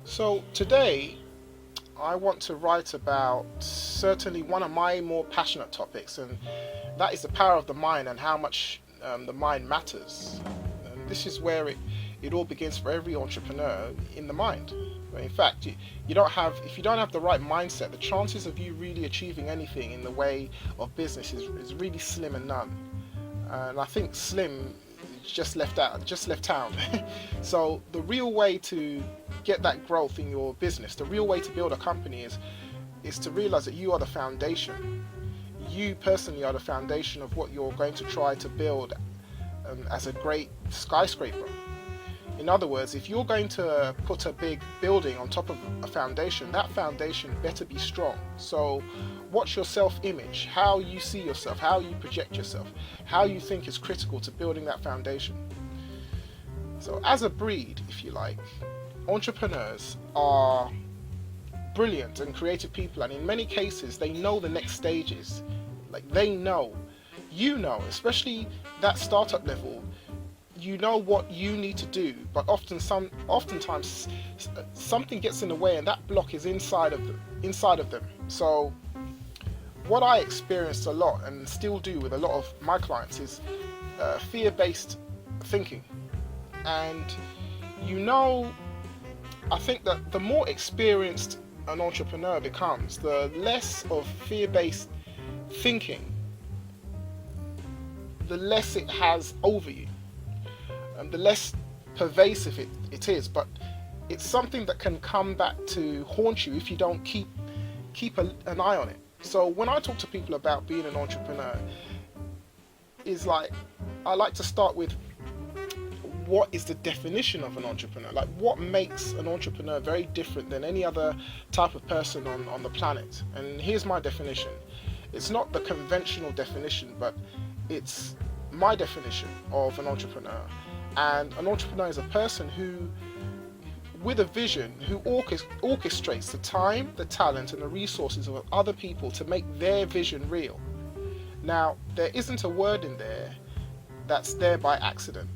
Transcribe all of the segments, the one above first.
So today I want to write about certainly one of my more passionate topics, and that is the power of the mind and how much the mind matters. And this is where it all begins for every entrepreneur in the mind. In fact, you don't have if you don't have the right mindset, the chances of you really achieving anything in the way of business is really slim and none. And I think slim just left town. So the real way to get that growth in your business, the real way to build a company is to realize that you are the foundation. You personally are the foundation of what you're going to try to build as a great skyscraper. In other words, if you're going to put a big building on top of a foundation, that foundation better be strong. So what's your self-image? How you see yourself, how you project yourself, how you think is critical to building that foundation. So as a breed, if you like, entrepreneurs are brilliant and creative people, and in many cases they know the next stages. Like they know, especially that startup level, you know what you need to do, but oftentimes something gets in the way, and that block is inside of them. So what I experienced a lot and still do with a lot of my clients is fear-based thinking. And I think that the more experienced an entrepreneur becomes, the less of fear-based thinking, the less it has over you, and the less pervasive it is. But it's something that can come back to haunt you if you don't keep an eye on it. So when I talk to people about being an entrepreneur, I like to start with what is the definition of an entrepreneur? Like, what makes an entrepreneur very different than any other type of person on the planet? And here's my definition. It's not the conventional definition, but it's my definition of an entrepreneur. And an entrepreneur is a person who, with a vision, who orchestrates the time, the talent, and the resources of other people to make their vision real. Now, there isn't a word in there that's there by accident.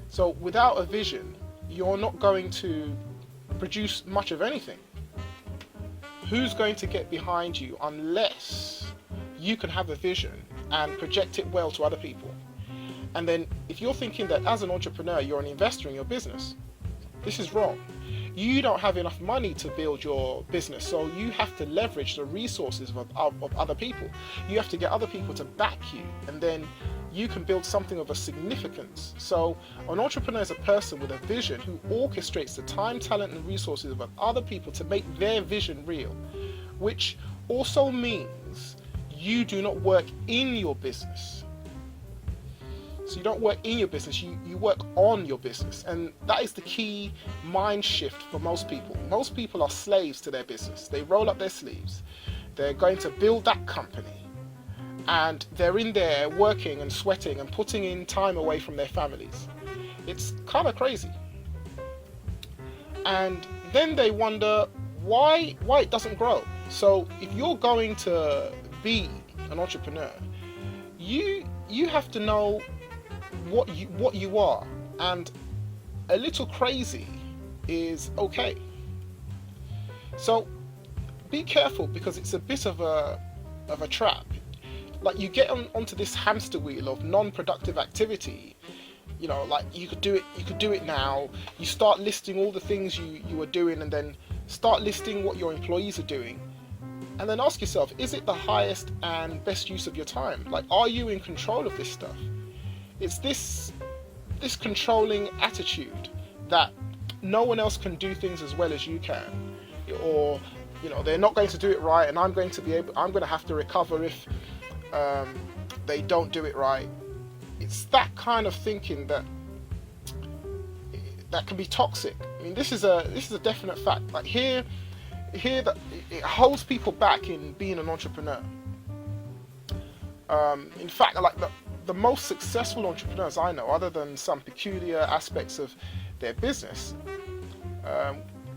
So without a vision, you're not going to produce much of anything. Who's going to get behind you unless you can have a vision and project it well to other people? And then if you're thinking that as an entrepreneur you're an investor in your business, this is wrong. You don't have enough money to build your business, so you have to leverage the resources of other people. You have to get other people to back you, and then you can build something of a significance. So an entrepreneur is a person with a vision who orchestrates the time, talent, and resources of other people to make their vision real, which also means you do not work in your business. So you don't work in your business, you work on your business. And that is the key mind shift for most people. Most people are slaves to their business. They roll up their sleeves. They're going to build that company. And they're in there working and sweating and putting in time away from their families. It's kind of crazy. And then they wonder why it doesn't grow. So if you're going to be an entrepreneur, you have to know what you are, and a little crazy is okay. So be careful, because it's a bit of a trap. Like, you get onto this hamster wheel of non-productive activity. Like you could do it now. You start listing all the things you are doing, and then start listing what your employees are doing, and then ask yourself, is it the highest and best use of your time? Like, are you in control of this stuff? It's this controlling attitude that no one else can do things as well as you can, or they're not going to do it right, and I'm going to have to recover if they don't do it right. It's that kind of thinking that can be toxic. I mean, this is a definite fact. Like here that it holds people back in being an entrepreneur. In fact, like the most successful entrepreneurs I know, other than some peculiar aspects of their business,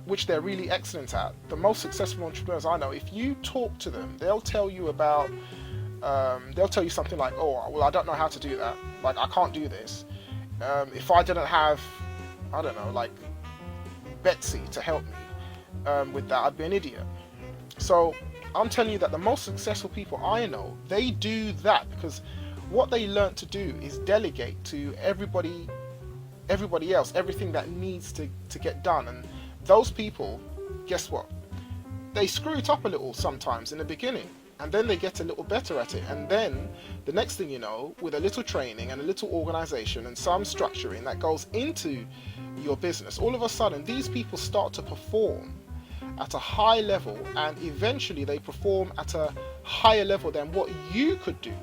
which they're really excellent at, the most successful entrepreneurs I know, if you talk to them, they'll tell you something like, oh, well, I don't know how to do that. Like, I can't do this. If I didn't have, I don't know, like Betsy to help me with that, I'd be an idiot. So I'm telling you that the most successful people I know, they do that because what they learn to do is delegate to everybody else everything that needs to get done. And those people, guess what? They screw it up a little sometimes in the beginning, and then they get a little better at it, and then the next thing you know, with a little training and a little organization and some structuring that goes into your business, all of a sudden these people start to perform at a high level, and eventually they perform at a higher level than what you could do.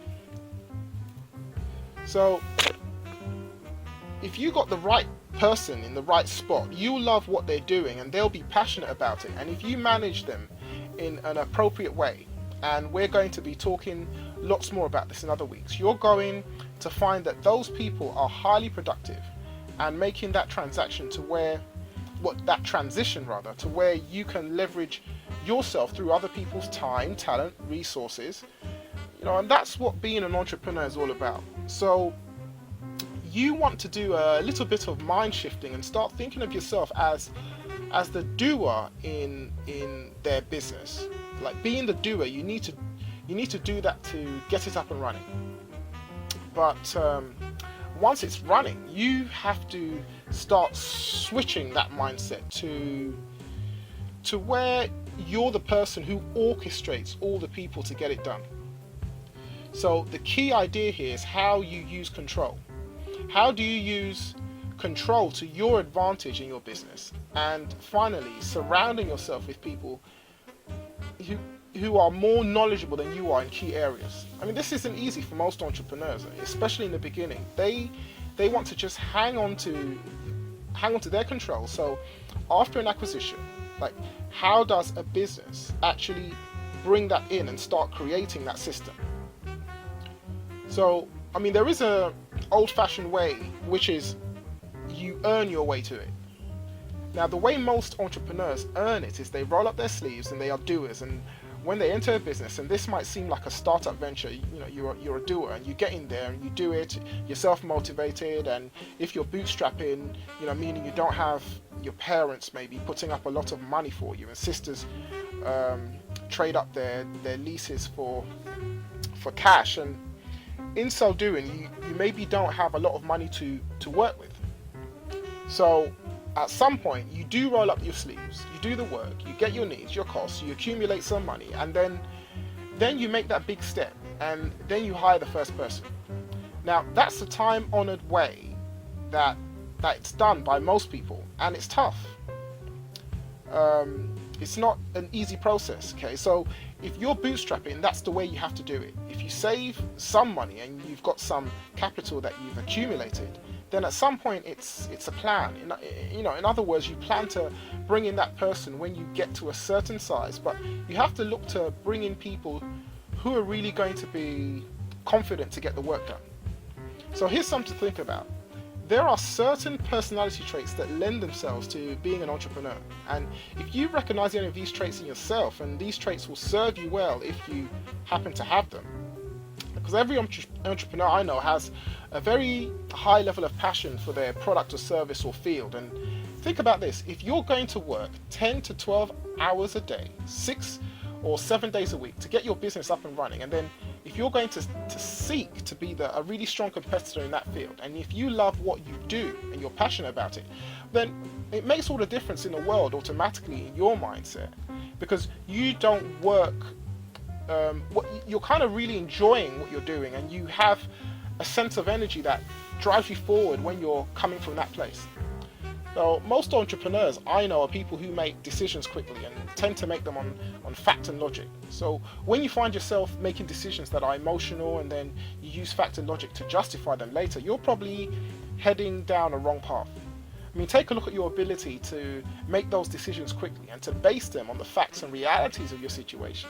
So if you got the right person in the right spot, you'll love what they're doing and they'll be passionate about it. And if you manage them in an appropriate way, and we're going to be talking lots more about this in other weeks, you're going to find that those people are highly productive and making that transition to where you can leverage yourself through other people's time, talent, resources, and that's what being an entrepreneur is all about. So you want to do a little bit of mind shifting and start thinking of yourself as the doer in their business. Like being the doer, you need to do that to get it up and running. But once it's running, you have to start switching that mindset to where you're the person who orchestrates all the people to get it done. So the key idea here is how you use control. How do you use control to your advantage in your business? And finally, surrounding yourself with people who are more knowledgeable than you are in key areas. I mean, this isn't easy for most entrepreneurs, especially in the beginning. They want to just hang on to their control. So after an acquisition, like, how does a business actually bring that in and start creating that system? So, I mean, there is a old-fashioned way, which is you earn your way to it. Now, the way most entrepreneurs earn it is they roll up their sleeves and they are doers. And when they enter a business, and this might seem like a startup venture, you're a doer and you get in there and you do it, you're self-motivated. And if you're bootstrapping, meaning you don't have your parents maybe putting up a lot of money for you, and sisters trade up their leases for cash, and in so doing, you maybe don't have a lot of money to work with. So at some point, you do roll up your sleeves, you do the work, you get your needs, your costs, you accumulate some money, and then you make that big step, and then you hire the first person. Now, that's the time-honored way that it's done by most people, and it's tough. It's not an easy process, okay? So if you're bootstrapping, that's the way you have to do it. If you save some money and you've got some capital that you've accumulated, then at some point it's a plan. In other words, you plan to bring in that person when you get to a certain size, but you have to look to bring in people who are really going to be confident to get the work done. So here's something to think about. There are certain personality traits that lend themselves to being an entrepreneur. And if you recognize any of these traits in yourself, and these traits will serve you well if you happen to have them, because every entrepreneur I know has a very high level of passion for their product or service or field. And think about this: if you're going to work 10 to 12 hours a day, 6 or 7 days a week to get your business up and running, and then if you're going to seek to be a really strong competitor in that field, and if you love what you do and you're passionate about it, then it makes all the difference in the world automatically in your mindset, because you don't work, you're kind of really enjoying what you're doing, and you have a sense of energy that drives you forward when you're coming from that place. So most entrepreneurs I know are people who make decisions quickly and tend to make them on fact and logic. So when you find yourself making decisions that are emotional and then you use fact and logic to justify them later, you're probably heading down a wrong path. I mean, take a look at your ability to make those decisions quickly and to base them on the facts and realities of your situation.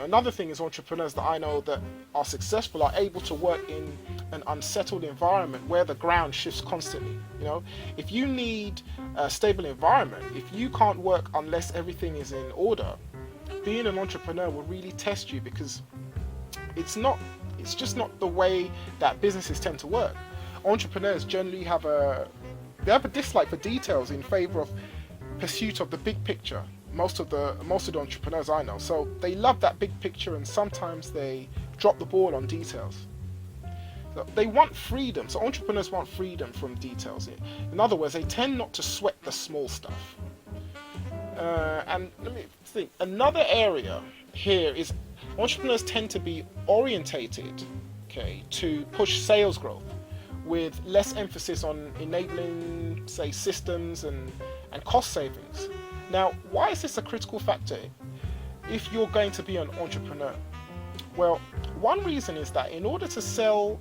Another thing is entrepreneurs that I know that are successful are able to work in an unsettled environment where the ground shifts constantly. If you need a stable environment, if you can't work unless everything is in order, being an entrepreneur will really test you, because it's just not the way that businesses tend to work. Entrepreneurs generally have a They have a dislike for details in favor of pursuit of the big picture. Most of the entrepreneurs I know, so they love that big picture, and sometimes they drop the ball on details. So they want freedom. So entrepreneurs want freedom from details. In other words, they tend not to sweat the small stuff. And let me think. Another area here is entrepreneurs tend to be orientated, okay, to push sales growth with less emphasis on enabling, say, systems and cost savings. Now, why is this a critical factor if you're going to be an entrepreneur? Well, one reason is that in order to sell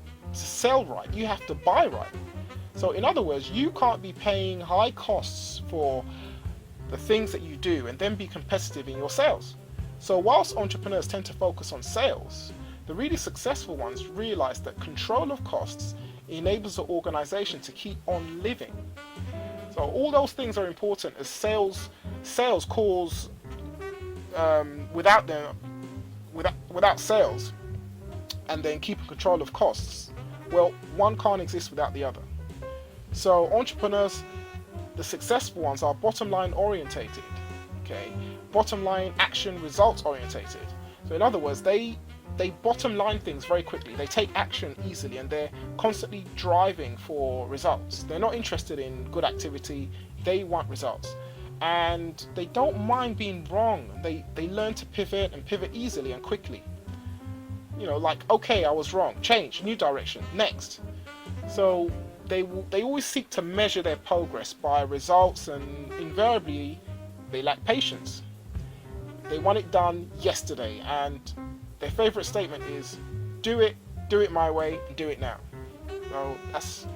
right, you have to buy right. So in other words, you can't be paying high costs for the things that you do and then be competitive in your sales. So whilst entrepreneurs tend to focus on sales, the really successful ones realize that control of costs enables the organization to keep on living. So all those things are important, as sales calls without sales and then keeping control of costs, well, one can't exist without the other. So entrepreneurs, the successful ones, are bottom line orientated, okay, bottom line action results orientated. So in other words, they bottom line things very quickly. They take action easily, and they're constantly driving for results. They're not interested in good activity. They want results, and they don't mind being wrong. They learn to pivot easily and quickly. You know, like, okay, I was wrong. Change, new direction, next. So they always seek to measure their progress by results, and invariably they lack patience. They want it done yesterday, and their favorite statement is, do it my way, and do it now. So that's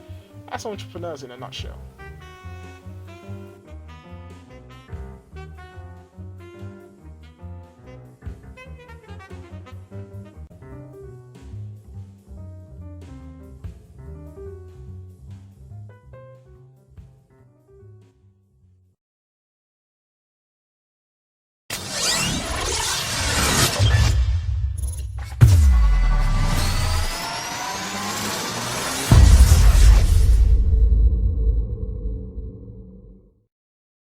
entrepreneurs in a nutshell.